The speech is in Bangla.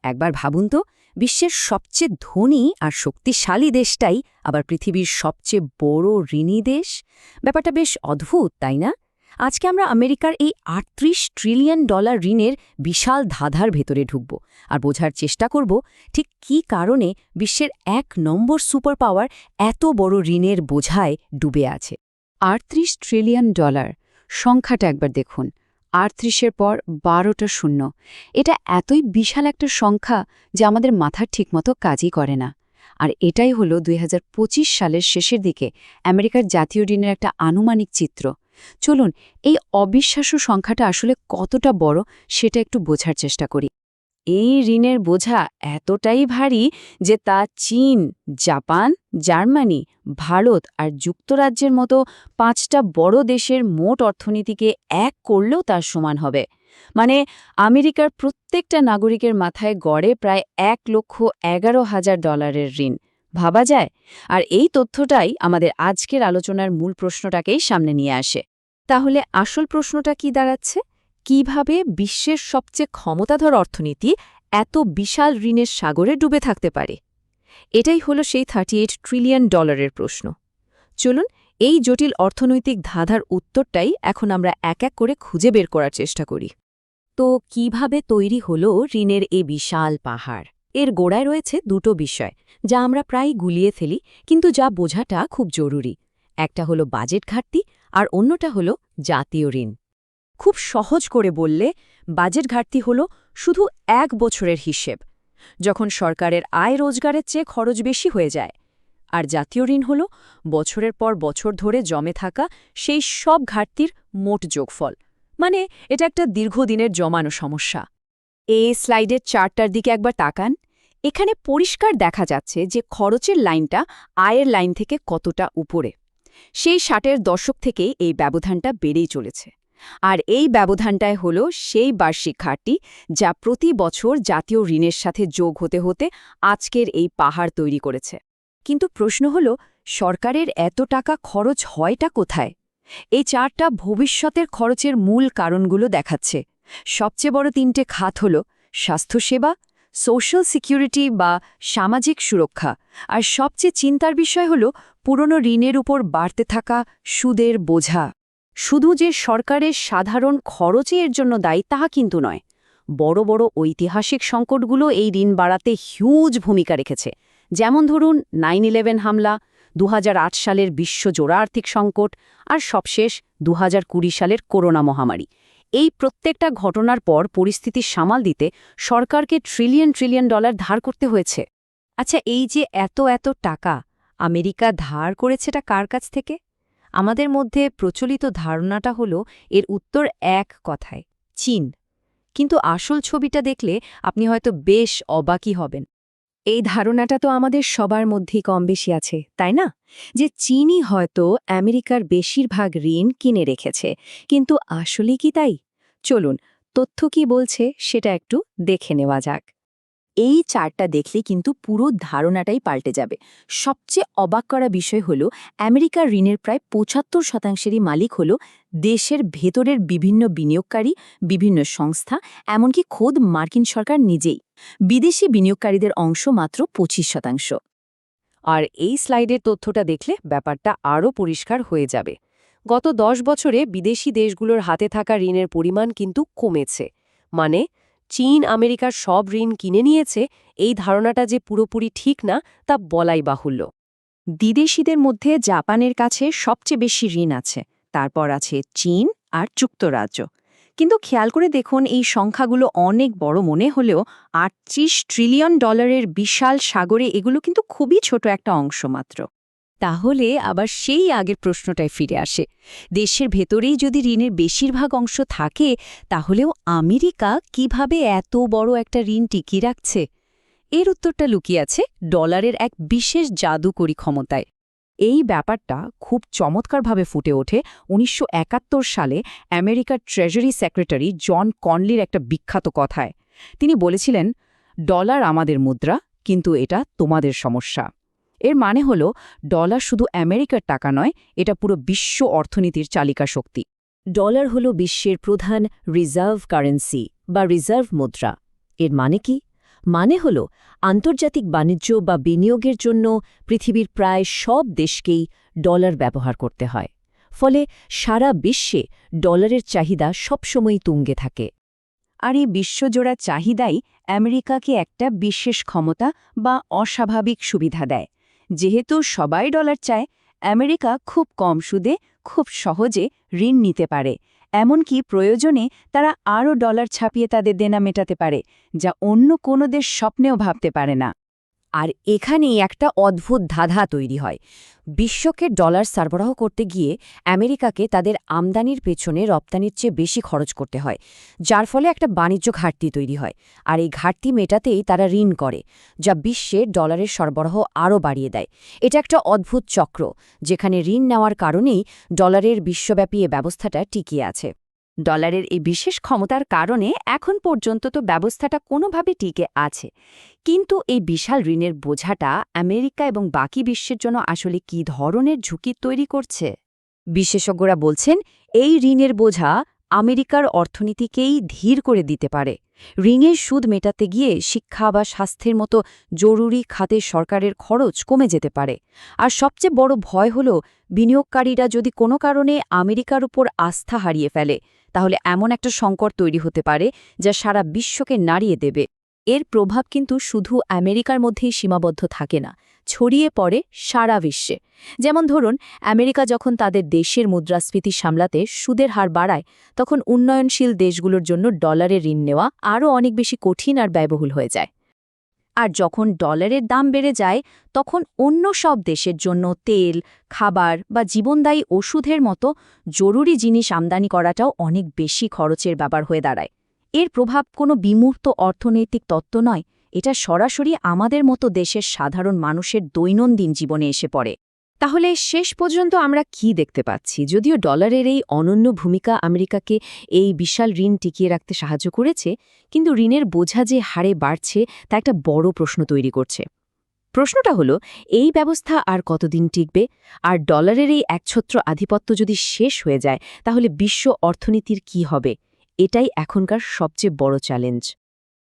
একবার ভাবুন তো, বিশ্বের সবচেয়ে ধনী আর শক্তিশালী দেশটাই আবার পৃথিবীর সবচেয়ে বড় ঋণী দেশ। ব্যাপারটা বেশ অদ্ভুত, তাই না? আজকে আমরা আমেরিকার এই $৩৮ ট্রিলিয়ন ঋণের বিশাল ধাঁধার ভেতরে ঢুকব আর বোঝার চেষ্টা করব ঠিক কী কারণে বিশ্বের ১ নম্বর সুপার পাওয়ার এত বড় ঋণের বোঝায় ডুবে আছে। $৩৮ ট্রিলিয়ন সংখ্যাটা একবার দেখুন। ৩৮-এর পর ১২টা শূন্য। এটা এতই বিশাল একটা সংখ্যা যে আমাদের মাথার ঠিকমতো কাজই করে না। আর এটাই হলো ২০২৫ সালের শেষের দিকে আমেরিকার জাতীয় ঋণের একটা আনুমানিক চিত্র। চলুন এই অবিশ্বাস্য সংখ্যাটা আসলে কতটা বড় সেটা একটু বোঝার চেষ্টা করি। এই ঋণের বোঝা এতটাই ভারী যে তা চীন, জাপান, জার্মানি, ভারত আর যুক্তরাজ্যের মতো ৫টা বড় দেশের মোট অর্থনীতিকে এক করলেও তার সমান হবে। মানে আমেরিকার প্রত্যেকটা নাগরিকের মাথায় গড়ে প্রায় $১,১১,০০০ ঋণ। ভাবা যায়? আর এই তথ্যটাই আমাদের আজকের আলোচনার মূল প্রশ্নটাকেই সামনে নিয়ে আসে। তাহলে আসল প্রশ্নটা কি দাঁড়াচ্ছে? কিভাবে বিশ্বের সবচেয়ে ক্ষমতাধর অর্থনীতি এত বিশাল ঋণের সাগরে ডুবে থাকতে পারে? এটাই হলো সেই $৩৮ ট্রিলিয়ন প্রশ্ন। চলুন এই জটিল অর্থনৈতিক ধাঁধার উত্তরটাই এখন আমরা এক এক করে খুঁজে বের করার চেষ্টা করি। তো কিভাবে তৈরি হলো ঋণের এই বিশাল পাহাড়? এর গোড়ায় রয়েছে দুটো বিষয় যা আমরা প্রায় গুলিয়ে ফেলি, কিন্তু যা বোঝাটা খুব জরুরি। একটা হলো বাজেট ঘাটতি আর অন্যটা হলো জাতীয় ঋণ। খুব সহজ করে বললে, বাজেট ঘাটতি হলো শুধু ১ বছরের হিসেব, যখন সরকারের আয় রোজগারের চেয়ে খরচ বেশি হয়ে যায়। আর জাতীয় ঋণ হলো বছরের পর বছর ধরে জমে থাকা সেই সব ঘাটতির মোট যোগফল। মানে এটা একটা দীর্ঘদিনের জমানো সমস্যা। এই স্লাইডের চার্টটার দিকে একবার তাকান। এখানে পরিষ্কার দেখা যাচ্ছে যে খরচের লাইনটা আয়ের লাইন থেকে কতটা উপরে। সেই ৬০-এর দশক থেকেই এই ব্যবধানটা বেড়েই চলেছে। আর এই ব্যবধানটাই হলো সেই বার্ষিক ঘাটতি যা প্রতি বছর জাতীয় ঋণের সাথে যোগ হতে হতে আজকের এই পাহাড় তৈরি করেছে। কিন্তু প্রশ্ন হলো, সরকারের এত টাকা খরচ হয়টা কোথায়? এই চারটা ভবিষ্যতের খরচের মূল কারণগুলো দেখাচ্ছে। সবচেয়ে বড় ৩টে খাত হল স্বাস্থ্যসেবা, সোশ্যাল সিকিউরিটি বা সামাজিক সুরক্ষা, আর সবচেয়ে চিন্তার বিষয় হল পুরনো ঋণের উপর বাড়তে থাকা সুদের বোঝা। শুধু যে সরকারের সাধারণ খরচে এর জন্য দায়ী তা কিন্তু নয়। বড় বড় ঐতিহাসিক সংকটগুলো এই ঋণ বাড়াতে হিউজ ভূমিকা রেখেছে। যেমন ধরুন ৯/১১ হামলা, ২০০৮ সালের বিশ্বজোড়া আর্থিক সংকট, আর সবশেষ ২০২০ সালের করোনা মহামারী। এই প্রত্যেকটা ঘটনার পর পরিস্থিতি সামাল দিতে সরকারকে ট্রিলিয়ন ডলার ধার করতে হয়েছে। আচ্ছা, এই যে এত এত টাকা আমেরিকা ধার করেছেটা কার কাছ থেকে? আমাদের মধ্যে প্রচলিত ধারণাটা হলো এর উত্তর এক কথায়, চীন। কিন্তু আসল ছবিটা দেখলে আপনি হয়তো বেশ অবাকই হবেন। এই ধারণাটা তো আমাদের সবার মধ্যেই কম বেশি আছে, তাই না? যে চীনই হয়তো আমেরিকার বেশিরভাগ ঋণ কিনে রেখেছে। কিন্তু আসলে কি তাই? চলুন তথ্য কি বলছে সেটা একটু দেখে নেওয়া যাক। এই চার্টটা দেখলে কিন্তু পুরো ধারণাটাই পাল্টে যাবে। সবচেয়ে অবাক করা বিষয় হল, আমেরিকার ঋণের প্রায় ৭৫%-ই মালিক হল দেশের ভেতরের বিভিন্ন বিনিয়োগকারী, বিভিন্ন সংস্থা, এমনকি খোদ মার্কিন সরকার নিজেই। বিদেশি বিনিয়োগকারীদের অংশ মাত্র ২৫%। আর এই স্লাইডের তথ্যটা দেখলে ব্যাপারটা আরও পরিষ্কার হয়ে যাবে। গত ১০ বছরে বিদেশি দেশগুলোর হাতে থাকা ঋণের পরিমাণ কিন্তু কমেছে। মানে চীন আমেরিকার সব ঋণ কিনে নিয়েছে, এই ধারণাটা যে পুরোপুরি ঠিক না তা বলাই বাহুল্য। বিদেশিদের মধ্যে জাপানের কাছে সবচেয়ে বেশি ঋণ আছে, তারপর আছে চীন আর যুক্তরাজ্য। কিন্তু খেয়াল করে দেখুন, এই সংখ্যাগুলো অনেক বড় মনে হলেও $৩৮ ট্রিলিয়ন বিশাল সাগরে এগুলো কিন্তু খুবই ছোট একটা অংশ মাত্র। তাহলে আবার সেই আগের প্রশ্নটায় ফিরে আসে, দেশের ভেতরেই যদি ঋণের বেশিরভাগ অংশ থাকে, তাহলেও আমেরিকা কিভাবে এত বড় একটা ঋণ টিকিয়ে রাখছে? এর উত্তরটা লুকিয়ে আছে ডলারের এক বিশেষ জাদুকরী ক্ষমতায়। এই ব্যাপারটা খুব চমৎকারভাবে ফুটে ওঠে ১৯৭১ সালে আমেরিকার ট্রেজারি সেক্রেটারি জন কনলির একটা বিখ্যাত কথায়। তিনি বলেছিলেন, ডলার আমাদের মুদ্রা, কিন্তু এটা তোমাদের সমস্যা। এর মানে হল, ডলার শুধু আমেরিকার টাকা নয়, এটা পুরো বিশ্ব অর্থনীতির চালিকা শক্তি। ডলার হল বিশ্বের প্রধান রিজার্ভ কারেন্সি বা রিজার্ভ মুদ্রা। এর মানে কি? মানে হল আন্তর্জাতিক বাণিজ্য বা বিনিয়োগের জন্য পৃথিবীর প্রায় সব দেশকেই ডলার ব্যবহার করতে হয়। ফলে সারা বিশ্বে ডলারের চাহিদা সবসময়ই তুঙ্গে থাকে। আর এই বিশ্বজোড়া চাহিদাই আমেরিকাকে একটা বিশেষ ক্ষমতা বা অস্বাভাবিক সুবিধা দেয়। যেহেতু সবাই ডলার চায়, আমেরিকা খুব কম সুদে খুব সহজে ঋণ নিতে পারে। এমনকি প্রয়োজনে তারা আরও ডলার ছাপিয়ে তাদের দেনা মেটাতে পারে, যা অন্য কোনো দেশ স্বপ্নেও ভাবতে পারে না। আর এখানেই একটা অদ্ভুত ধাঁধা তৈরি হয়। বিশ্বকে ডলার সরবরাহ করতে গিয়ে আমেরিকাকে তাদের আমদানির পেছনে রপ্তানির চেয়ে বেশি খরচ করতে হয়, যার ফলে একটা বাণিজ্য ঘাটতি তৈরি হয়। আর এই ঘাটতি মেটাতেই তারা ঋণ করে, যা বিশ্বে ডলারের সরবরাহ আরও বাড়িয়ে দেয়। এটা একটা অদ্ভুত চক্র, যেখানে ঋণ নেওয়ার কারণেই ডলারের বিশ্বব্যাপী এ ব্যবস্থাটা টিকিয়ে আছে। ডলারের এই বিশেষ ক্ষমতার কারণে এখন পর্যন্ত তো ব্যবস্থাটা কোনোভাবে টিকে আছে। কিন্তু এই বিশাল ঋণের বোঝাটা আমেরিকা এবং বাকি বিশ্বের জন্য আসলে কী ধরনের ঝুঁকি তৈরি করছে? বিশেষজ্ঞরা বলছেন, এই ঋণের বোঝা আমেরিকার অর্থনীতিকেই ধীর করে দিতে পারে। ঋণের সুদ মেটাতে গিয়ে শিক্ষা বা স্বাস্থ্যের মতো জরুরি খাতে সরকারের খরচ কমে যেতে পারে। আর সবচেয়ে বড় ভয় হল, বিনিয়োগকারীরা যদি কোনো কারণে আমেরিকার উপর আস্থা হারিয়ে ফেলে, তাহলে এমন একটা সংকট তৈরি হতে পারে যা সারা বিশ্বকে নাড়িয়ে দেবে। এর প্রভাব কিন্তু শুধু আমেরিকার মধ্যেই সীমাবদ্ধ থাকে না, ছড়িয়ে পড়ে সারা বিশ্বে। যেমন ধরুন, আমেরিকা যখন তাদের দেশের মুদ্রাস্ফীতি সামলাতে সুদের হার বাড়ায়, তখন উন্নয়নশীল দেশগুলোর জন্য ডলারের ঋণ নেওয়া আরও অনেক বেশি কঠিন আর ব্যয়বহুল হয়ে যায়। আর যখন ডলারের দাম বেড়ে যায়, তখন অন্য সব দেশের জন্য তেল, খাবার বা জীবনদায়ী ওষুধের মতো জরুরি জিনিস আমদানি করাটাও অনেক বেশি খরচের ব্যাপার হয়ে দাঁড়ায়। এর প্রভাব কোনো বিমূর্ত অর্থনৈতিক তত্ত্ব নয়, এটা সরাসরি আমাদের মতো দেশের সাধারণ মানুষের দৈনন্দিন জীবনে এসে পড়ে। তাহলে শেষ পর্যন্ত আমরা কি দেখতে পাচ্ছি? যদিও ডলারের এই অনন্য ভূমিকা আমেরিকাকে এই বিশাল ঋণ টিকিয়ে রাখতে সাহায্য করেছে, কিন্তু ঋণের বোঝা যে হারে বাড়ছে তা একটা বড় প্রশ্ন তৈরি করছে। প্রশ্নটা হলো, এই ব্যবস্থা আর কতদিন টিকবে? আর ডলারের এই একছত্র আধিপত্য যদি শেষ হয়ে যায়, তাহলে বিশ্ব অর্থনীতির কি হবে? এটাই এখনকার সবচেয়ে বড় চ্যালেঞ্জ।